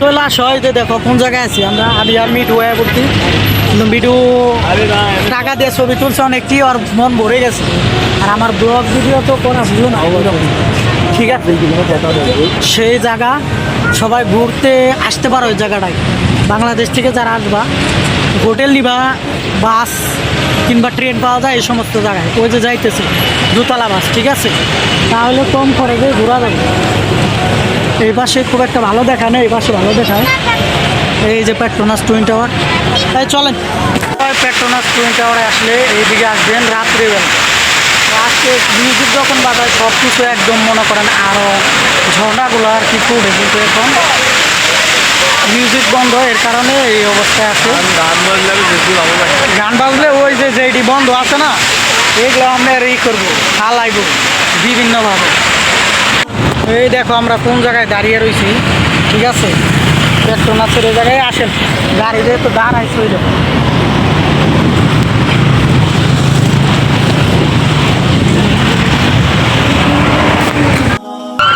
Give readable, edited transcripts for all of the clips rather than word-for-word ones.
চলে আসো, এই যে দেখো কোন জায়গায় আছি আমরা। আমি আর মিটু হয়ে পড়ছি, কিন্তু মিটু টাকা দিয়ে ছবি তুলছে অনেকটি, আর মন ভরে গেছে। আর আমার ব্লগ ভিডিও তো করা হলো না ওইরকম, ঠিক আছে। সেই জায়গা সবাই ঘুরতে আসতে পারো ওই জায়গাটায়। বাংলাদেশ থেকে যারা আসবা, হোটেল নিবা, বাস কিংবা ট্রেন পাওয়া যায় এই সমস্ত জায়গায়। ওই যে যাইতেছে দোতলা বাস, ঠিক আছে, তাহলে কম খরচে ঘোরা যাবে। এই পাশে খুব একটা ভালো দেখায় না, এই পাশে ভালো দেখায়। এই যে পেট্রোনাস টুইন টাওয়ার, তাই চলেন। পেট্রোনাস টুইন টাওয়ারে আসলে এইদিকে আসবেন রাত্রিবেলা। আজকে মিউজিক যখন বাজায় সব কিছু একদম মনে করেন, আরও ঝর্ণাগুলো আর কি পড়ে, কিন্তু এখন মিউজিক বন্ধ, এর কারণে এই অবস্থায় আছে। গান বাজলে ওই যে যেটি বন্ধ আছে না, এগুলো আমরা ই করবো, হালাইব বিভিন্নভাবে। এই দেখো আমরা কোন জায়গায় দাঁড়িয়ে রয়েছি, ঠিক আছে। পেট্রোনাসের এই জায়গায় আসেন, গাড়িতে তো দাঁড়াইছে ওই দেখো।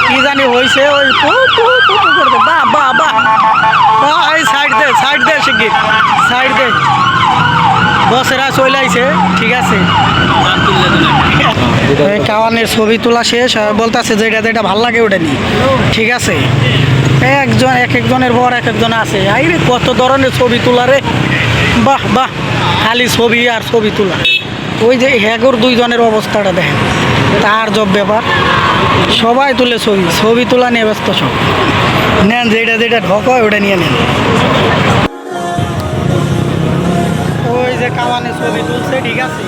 কি জানি হয়েছে, ওই করতে বাহ বাহ বাহ, এই সাইড দে শিগগির, সাইড দে। বসেরা চলে আইছে, ঠিক আছে। এই কাওয়ানের ছবি তোলা শেষ, বলতেছে যেটা যেটা ভাল লাগে ওটা নিয়ে, ঠিক আছে। একজন এক একজনের পর এক একজন আছে, আই রে কত ধরনের ছবি তোলা রে, বাহ বাহ, খালি ছবি আর ছবি তোলা। ওই যে হ্যাগর দুইজনের অবস্থাটা দেখেন, তার জব ব্যাপার, সবাই তুলে ছবি, ছবি তোলা নিয়ে ব্যস্ত সব। নেন যেটা যেটা ঢক হয় ওটা নিয়ে নেন। ওই যে কাওয়ানে ছবি তুলছে, ঠিক আছে।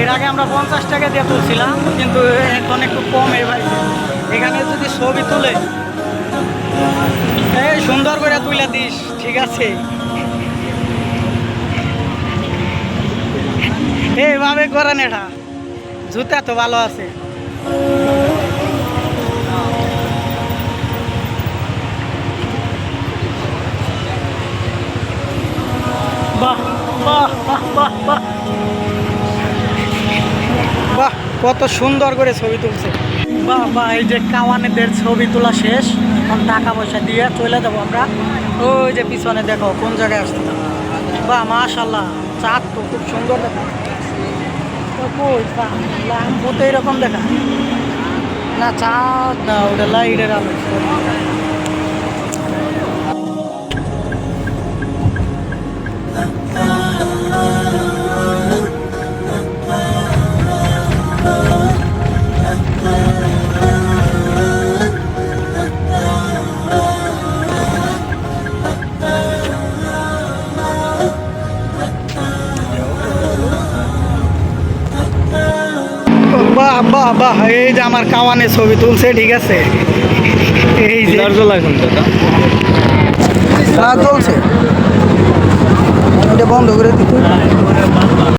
এর আগে আমরা 50 টাকা দিয়ে তুলছিলাম, কিন্তু এখন একটু কম এবার। এখানে যদি ছবি তুলে এই সুন্দর করে তুলে দিস, ঠিক আছে। এইভাবে করেন, এটা জুতা তো ভালো আছে। বাহ বাহ বাহ বাহ বাহ বাহ, কত সুন্দর করে ছবি তুলছে। বাহ বাহ, এই যে কাওয়ানেদের ছবি তোলা শেষ, এখন টাকা পয়সা দিয়ে চলে যাবো আমরা। ওই যে পিছনে দেখো কোন জায়গায় আসতে। বাহ মাশাল্লাহ, চাঁদ তো খুব সুন্দর দেখা। তো এরকম দেখা না, চাঁদ না, ওটা লাইটের আলো। বাহ বাহ বাহ, এই যে আমার কাওয়ানে ছবি তুলছে, ঠিক আছে। এই যে চলছে, এটা বন্ধ করে দিতে।